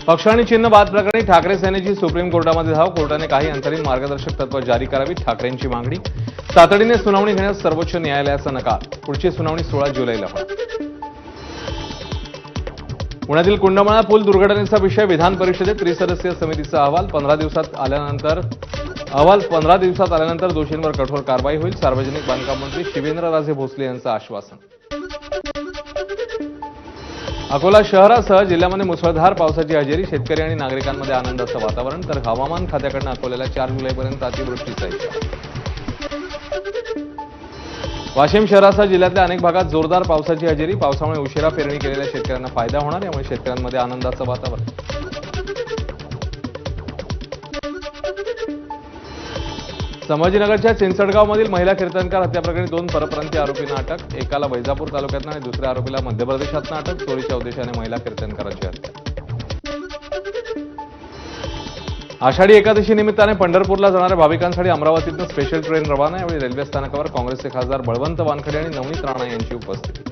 पक्ष आणि चिन्ह बाद प्रकरणी ठाकरे सेनेची सुप्रीम कोर्टामध्ये धाव. कोर्टाने काही अंतरिम मार्गदर्शक तत्व जारी करावीत, ठाकरेंची मागणी. तातडीने सुनावणी घेण्यास सर्वोच्च न्यायालयाचा नकार. पुढची सुनावणी 16 जुलैला होणार. पुण्यातील कुंडमाळा पूल दुर्घटनेचा विषय विधान परिषदेत त्रिसदस्यीय समितीचा अहवाल 15 दिवसात आल्यानंतर दोषींवर कठोर कारवाई होईल. सार्वजनिक बांधकाम मंत्री शिवेंद्रराजे भोसले यांचं आश्वासन. अकोला शहरासह जिल्ह्यामध्ये मुसळधार पावसाची हजेरी. शेतकरी आणि नागरिकांमध्ये आनंदाचं वातावरण. तर हवामान खात्याकडून अकोल्याला 4 जुलैपर्यंत अतिवृष्टीचा इशारा. वाशिम शहरासह जिल्ह्यातल्या अनेक भागात जोरदार पावसाची हजेरी. पावसामुळे उशिरा पेरणी केलेल्या शेतकऱ्यांना फायदा होणार, यामुळे शेतकऱ्यांमध्ये आनंदाचं वातावरण. संभाजीनगरच्या चिंचडगावमधील महिला कीर्तनकार हत्या प्रकरणी 2 परप्रांतीय आरोपींना अटक. एकाला वैजापूर तालुक्यातनं आणि दुसऱ्या आरोपीला मध्य प्रदेशातनं अटक. चोरीच्या उद्देशाने महिला कीर्तनकाराची हत्या. आषाढी एकादशी निमित्ताने पंढरपूरला जाणाऱ्या भाविकांसाठी अमरावतीतून स्पेशल ट्रेन रवाना. यावेळी रेल्वे स्थानकावर काँग्रेसचे खासदार बळवंत वानखडे आणि नवनीत राणा यांची उपस्थिती.